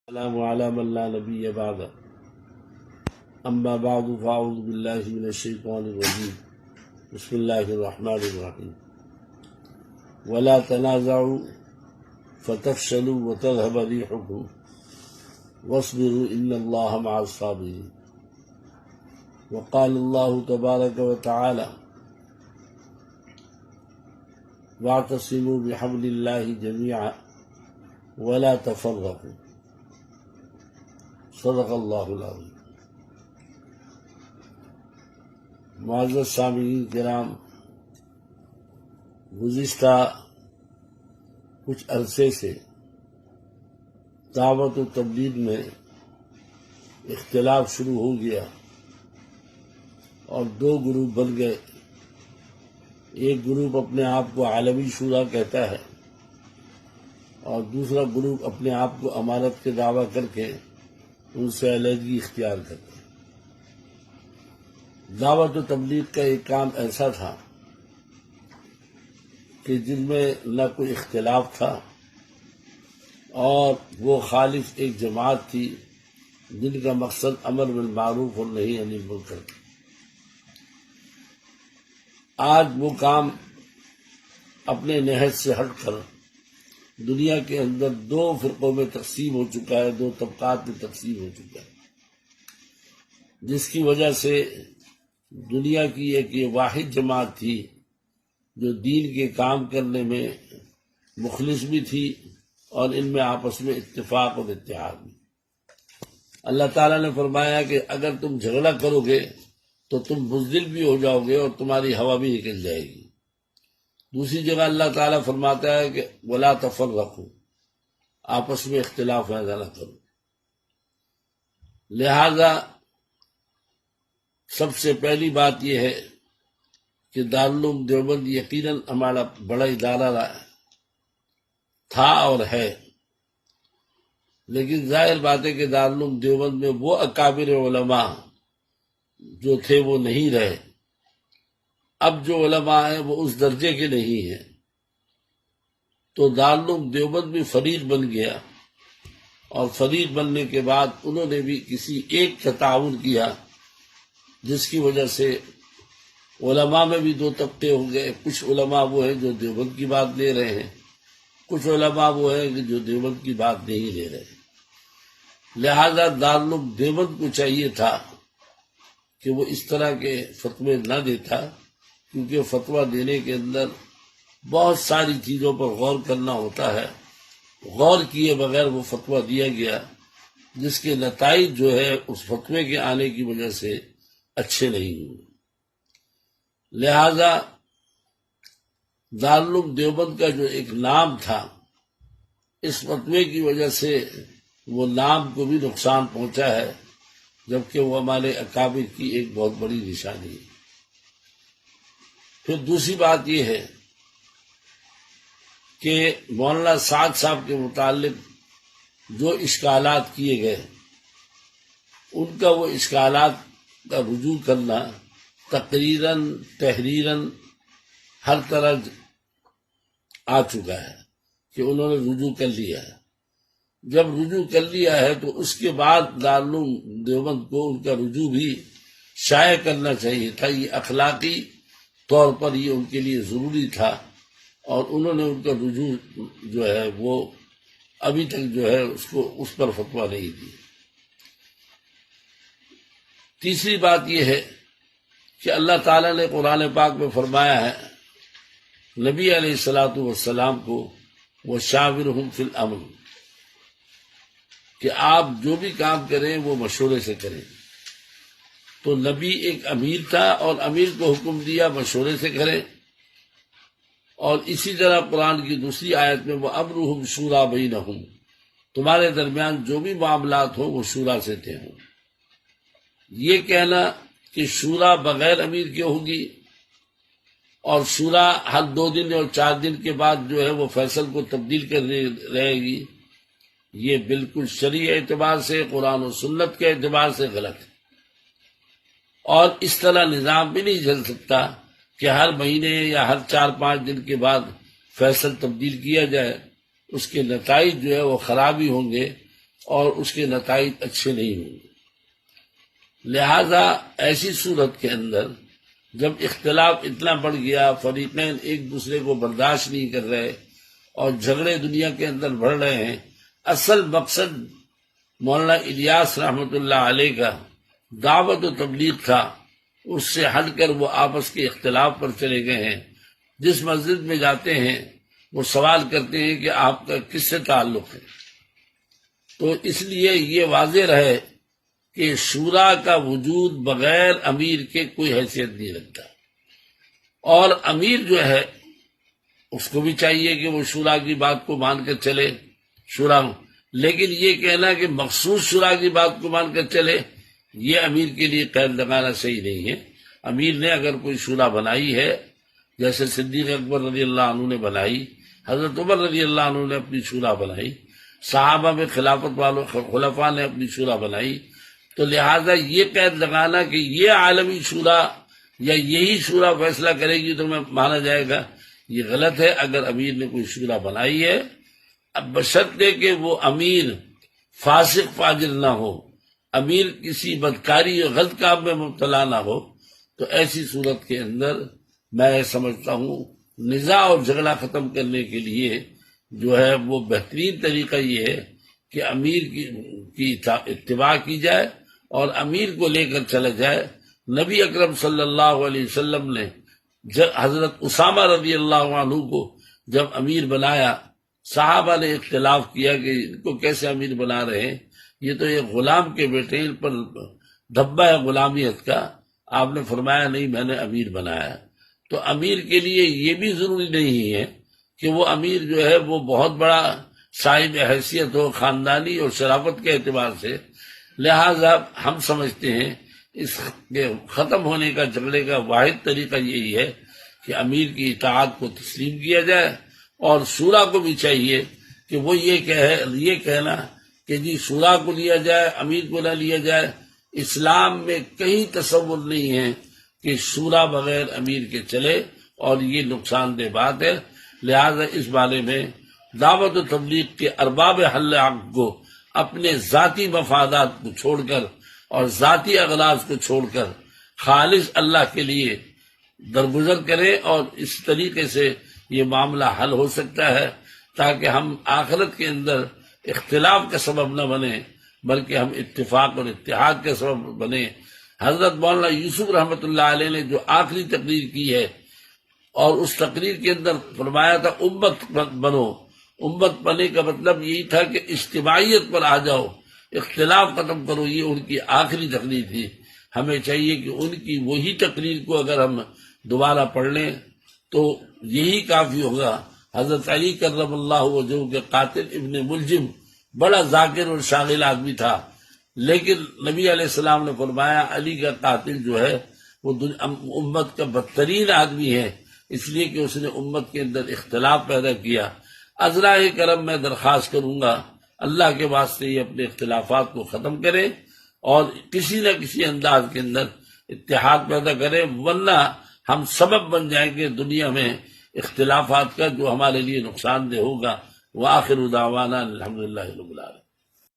السلام على من لا نبي بعد أما بعد فأعوذ بالله من الشيطان الرجيم بسم الله الرحمن الرحيم ولا تنازعوا فتفشلوا وتذهب ريحكم واصبروا إن الله مع الصابرين وقال الله تبارك وتعالى واعتصموا بحبل الله جميعا ولا تفرقوا صدق اللہ العظیم۔ معزز سامعین کرام، گزشتہ کچھ عرصے سے دعوت و تبلیغ میں اختلاف شروع ہو گیا اور دو گروپ بن گئے۔ ایک گروپ اپنے آپ کو عالمی شورا کہتا ہے اور دوسرا گروپ اپنے آپ کو امانت کے دعویٰ کر کے ان سے علیحدگی اختیار کرتے ہیں۔ دعوت و تبلیغ کا ایک کام ایسا تھا کہ جن میں نہ کوئی اختلاف تھا اور وہ خالص ایک جماعت تھی جن کا مقصد امر بالمعروف اور نہی عن المنکر تھا۔ آج وہ کام اپنے نہج سے ہٹ کر دنیا کے اندر دو فرقوں میں تقسیم ہو چکا ہے، دو طبقات میں تقسیم ہو چکا ہے، جس کی وجہ سے دنیا کی ایک یہ واحد جماعت تھی جو دین کے کام کرنے میں مخلص بھی تھی اور ان میں آپس میں اتفاق اور اتحاد بھی۔ اللہ تعالیٰ نے فرمایا کہ اگر تم جھگڑا کرو گے تو تم بزدل بھی ہو جاؤ گے اور تمہاری ہوا بھی نکل جائے گی۔ دوسری جگہ اللہ تعالیٰ فرماتا ہے کہ وَلَا تَفَرَّقُوا، آپس میں اختلاف پیدا نہ کرو۔ لہذا سب سے پہلی بات یہ ہے کہ دارالعلوم دیوبند یقیناً ہمارا بڑا ادارہ تھا اور ہے، لیکن ظاہر بات ہے کہ دارالعلوم دیوبند میں وہ اکابر علماء جو تھے وہ نہیں رہے۔ اب جو علماء ہیں وہ اس درجے کے نہیں ہیں، تو دارالعلوم دیوبند بھی فریق بن گیا، اور فریق بننے کے بعد انہوں نے بھی کسی ایک کا تعاون کیا، جس کی وجہ سے علماء میں بھی دو طبقے ہو گئے۔ کچھ علماء وہ ہیں جو دیوبند کی بات لے رہے ہیں، کچھ علماء وہ ہیں جو دیوبند کی بات نہیں لے رہے۔ لہذا دارالعلوم دیوبند کو چاہیے تھا کہ وہ اس طرح کے فتوے نہ دیتا، کیونکہ فتویٰ دینے کے اندر بہت ساری چیزوں پر غور کرنا ہوتا ہے۔ غور کیے بغیر وہ فتویٰ دیا گیا، جس کے نتائج جو ہے اس فتوے کے آنے کی وجہ سے اچھے نہیں ہوئے۔ لہذا دارالعلوم دیوبند کا جو ایک نام تھا، اس فتوے کی وجہ سے وہ نام کو بھی نقصان پہنچا ہے، جبکہ وہ ہمارے اکابر کی ایک بہت بڑی نشانی ہے۔ پھر دوسری بات یہ ہے کہ مولانا سعد صاحب کے متعلق جو اشکالات کیے گئے، ان کا وہ اشکالات کا رجوع کرنا تقریراً تحریراً ہر طرح آ چکا ہے کہ انہوں نے رجوع کر لیا ہے۔ جب رجوع کر لیا ہے تو اس کے بعد دارالعلوم دیوبند کو ان کا رجوع بھی شائع کرنا چاہیے تھا۔ یہ اخلاقی طور پر یہ ان کے لیے ضروری تھا، اور انہوں نے ان کا رجوع جو ہے وہ ابھی تک جو ہے اس پر فتویٰ نہیں دی۔ تیسری بات یہ ہے کہ اللہ تعالیٰ نے قرآن پاک میں فرمایا ہے نبی علیہ الصلوۃ والسلام کو وَشَاوِرْهُمْ فِي الْأَمْرِ، کہ آپ جو بھی کام کریں وہ مشورے سے کریں۔ تو نبی ایک امیر تھا اور امیر کو حکم دیا مشورے سے کریں، اور اسی طرح قرآن کی دوسری آیت میں وَأَمْرُهُمْ شُورَىٰ بَيْنَهُمْ، تمہارے درمیان جو بھی معاملات ہوں وہ شورا سے طے ہوں۔ یہ کہنا کہ شورا بغیر امیر کے ہوگی اور شورا ہر 2 دن اور 4 دن کے بعد جو ہے وہ فیصل کو تبدیل کرنے رہے گی، یہ بالکل شرعی اعتبار سے، قرآن و سنت کے اعتبار سے غلط ہے۔ اور اس طرح نظام بھی نہیں چل سکتا کہ ہر مہینے یا ہر 4-5 دن کے بعد فیصل تبدیل کیا جائے۔ اس کے نتائج جو ہے وہ خراب ہی ہوں گے، اور اس کے نتائج اچھے نہیں ہوں گے۔ لہذا ایسی صورت کے اندر جب اختلاف اتنا بڑھ گیا، فریقین ایک دوسرے کو برداشت نہیں کر رہے اور جھگڑے دنیا کے اندر بڑھ رہے ہیں، اصل مقصد مولانا الیاس رحمۃ اللہ علیہ کا دعوت و تبلیغ تھا، اس سے ہٹ کر وہ آپس کے اختلاف پر چلے گئے ہیں۔ جس مسجد میں جاتے ہیں وہ سوال کرتے ہیں کہ آپ کا کس سے تعلق ہے، تو اس لیے یہ واضح رہے کہ شورا کا وجود بغیر امیر کے کوئی حیثیت نہیں رکھتا، اور امیر جو ہے اس کو بھی چاہیے کہ وہ شورا کی بات کو مان کر چلے، شورا، لیکن یہ کہنا کہ مخصوص شورا کی بات کو مان کر چلے، یہ امیر کے لیے قید لگانا صحیح نہیں ہے۔ امیر نے اگر کوئی شورا بنائی ہے، جیسے صدیق اکبر رضی اللہ عنہ نے بنائی، حضرت عمر رضی اللہ عنہ نے اپنی شورا بنائی، صحابہ میں خلافت والوں خلفاء نے اپنی شورا بنائی، تو لہذا یہ قید لگانا کہ یہ عالمی شورا یا یہی شورا فیصلہ کرے گی تو میں مانا جائے گا، یہ غلط ہے۔ اگر امیر نے کوئی شورا بنائی ہے، اب بشرطے کہ وہ امیر فاسق فاجر نہ ہو، امیر کسی بدکاری اور غلط کام میں مبتلا نہ ہو، تو ایسی صورت کے اندر میں سمجھتا ہوں نزاع اور جھگڑا ختم کرنے کے لیے جو ہے وہ بہترین طریقہ یہ ہے کہ امیر کی اتباع کی جائے اور امیر کو لے کر چلا جائے۔ نبی اکرم صلی اللہ علیہ وسلم نے حضرت اسامہ رضی اللہ عنہ کو جب امیر بنایا، صحابہ نے اختلاف کیا کہ ان کو کیسے امیر بنا رہے ہیں، یہ تو ایک غلام کے بیٹے، ان پر دھبا ہے غلامیت کا۔ آپ نے فرمایا نہیں، میں نے امیر بنایا۔ تو امیر کے لیے یہ بھی ضروری نہیں ہے کہ وہ امیر جو ہے وہ بہت بڑا صاحب حیثیت ہو خاندانی اور شرافت کے اعتبار سے۔ لہذا ہم سمجھتے ہیں اس کے ختم ہونے کا جھگڑے کا واحد طریقہ یہی ہے کہ امیر کی اطاعت کو تسلیم کیا جائے، اور شورا کو بھی چاہیے کہ وہ یہ کہنا کہ جی شورا کو لیا جائے، امیر کو نہ لیا جائے۔ اسلام میں کہیں تصور نہیں ہے کہ شورا بغیر امیر کے چلے، اور یہ نقصان دہ بات ہے۔ لہذا اس بارے میں دعوت و تبلیغ کے ارباب حل عقد کو اپنے ذاتی مفادات کو چھوڑ کر اور ذاتی اغراض کو چھوڑ کر خالص اللہ کے لیے درگزر کریں، اور اس طریقے سے یہ معاملہ حل ہو سکتا ہے، تاکہ ہم آخرت کے اندر اختلاف کا سبب نہ بنے بلکہ ہم اتفاق اور اتحاد کا سبب بنے۔ حضرت مولانا یوسف رحمۃ اللہ علیہ نے جو آخری تقریر کی ہے، اور اس تقریر کے اندر فرمایا تھا امت بنو، امت بننے کا مطلب یہی تھا کہ اجتماعیت پر آ جاؤ، اختلاف ختم کرو، یہ ان کی آخری تقریر تھی۔ ہمیں چاہیے کہ ان کی وہی تقریر کو اگر ہم دوبارہ پڑھ لیں تو یہی کافی ہوگا۔ حضرت علی کرم اللہ وجہہ کے قاتل ابن ملجم بڑا ذاکر اور شاغل آدمی تھا، لیکن نبی علیہ السلام نے فرمایا علی کا قاتل جو ہے وہ امت کا بدترین آدمی ہے، اس لیے کہ اس نے امت کے اندر اختلاف پیدا کیا۔ عذراء کرم میں درخواست کروں گا اللہ کے واسطے یہ اپنے اختلافات کو ختم کریں اور کسی نہ کسی انداز کے اندر اتحاد پیدا کریں، ورنہ ہم سبب بن جائیں گے دنیا میں اختلافات کا، جو ہمارے لیے نقصان دہ ہوگا۔ وآخر دعوانا الحمدللہ رب العالمین۔